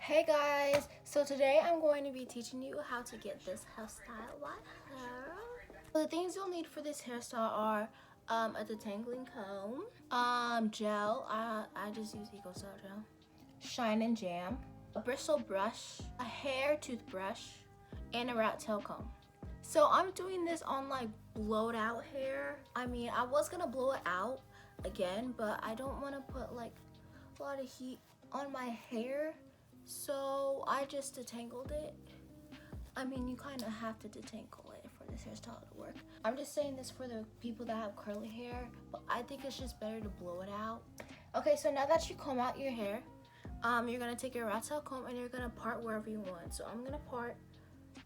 Hey guys, so today I'm going to be teaching you how to get this hairstyle right here. So the things you'll need for this hairstyle are a detangling comb, gel, I just use Eco Style gel, shine and jam, a bristle brush, a hair toothbrush, and a rat tail comb. So I'm doing this on like blowed out hair. I mean, I was gonna blow it out again, but I don't want to put like a lot of heat on my hair, so I just detangled it. I mean, you kind of have to detangle it for this hairstyle to work. I'm just saying this for the people that have curly hair, but I think it's just better to blow it out. Okay, so now that you comb out your hair, you're gonna take your rat tail comb and you're gonna part wherever you want. So I'm gonna part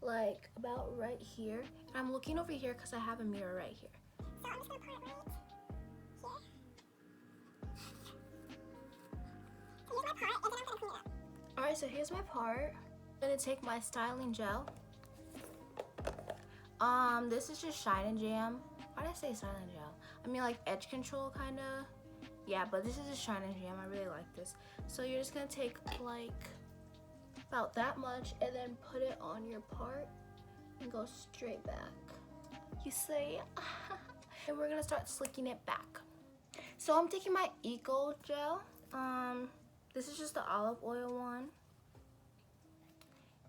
like about right here, and I'm looking over here because I have a mirror right here. So I'm just gonna part right here. So here's my part, and then I'm gonna clean it up. Alright, so here's my part. I'm gonna take my styling gel. This is just shine and jam. Why did I say styling gel? I mean like edge control kinda. Yeah, but this is just shine and jam. I really like this. So you're just gonna take like about that much and then put it on your part and go straight back. You see? And we're gonna start slicking it back. So I'm taking my Eco gel. This is just the olive oil one.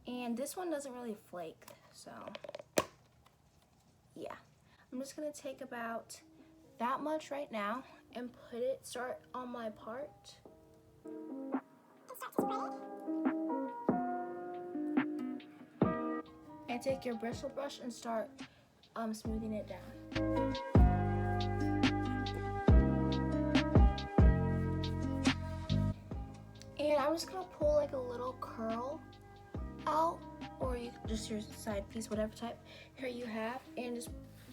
And this one doesn't really flake, so yeah. I'm just gonna take about that much right now and start on my part. And start to spray. And take your bristle brush and start smoothing it down. And I'm just gonna pull like a little curl out, or you just your side piece, whatever type hair you have, and just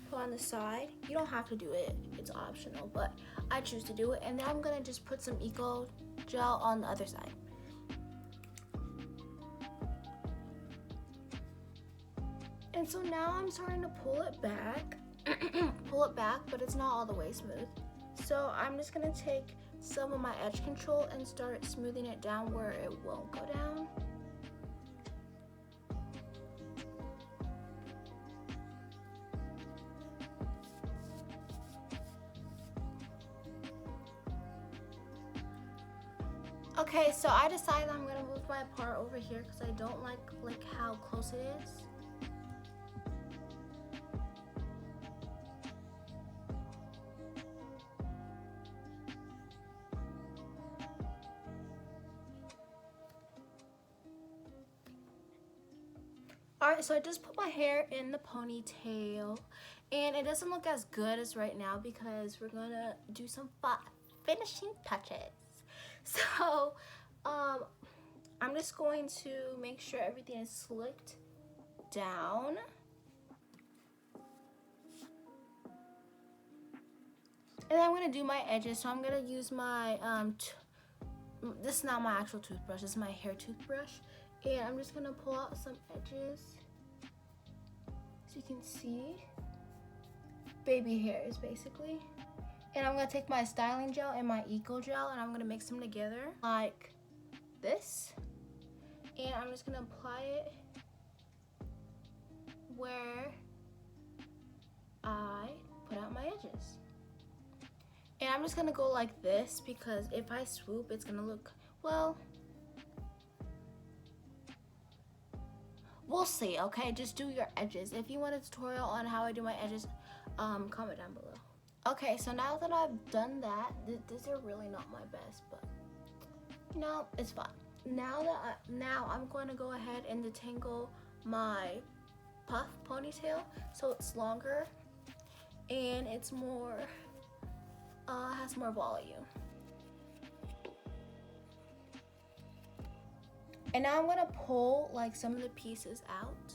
put on the side. You don't have to do it, it's optional, but I choose to do it. And then I'm gonna just put some Eco gel on the other side. And so now I'm starting to pull it back, but it's not all the way smooth. So I'm just gonna take some of my edge control and start smoothing it down where it won't go down. Okay, so I decided I'm gonna move my part over here because I don't like how close it is. Alright, so I just put my hair in the ponytail, and it doesn't look as good as right now because we're gonna do some finishing touches. So, I'm just going to make sure everything is slicked down. And then I'm gonna do my edges, so I'm gonna use my, this is not my actual toothbrush, this is my hair toothbrush. And I'm just gonna pull out some edges, so you can see baby hairs basically. And I'm gonna take my styling gel and my Eco gel and I'm gonna mix them together like this. And I'm just gonna apply it where I put out my edges. And I'm just gonna go like this because if I swoop, it's gonna look, well, we'll see, okay? Just do your edges. If you want a tutorial on how I do my edges, comment down below. Okay, so now that I've done that, these are really not my best, but no, it's fine. Now I'm going to go ahead and detangle my puff ponytail so it's longer and it's more, has more volume. And now I'm gonna pull like some of the pieces out.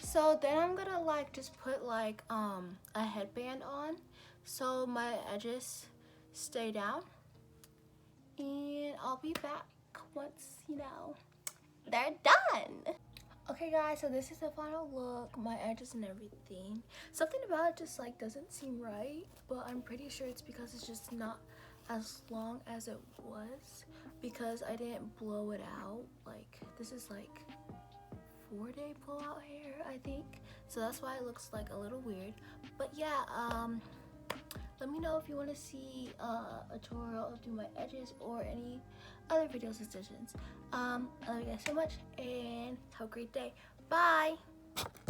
So then I'm gonna like just put like a headband on so my edges stay down. And I'll be back once, you know, they're done. Okay guys, so this is the final look, my edges and everything. Something about it just like doesn't seem right, but I'm pretty sure it's because it's just not as long as it was because I didn't blow it out like this is like 4-day pull-out hair, I think, so that's why it looks like a little weird. But yeah, let me know if you want to see a tutorial of doing my edges or any other video suggestions. I love you guys so much and have a great day. Bye.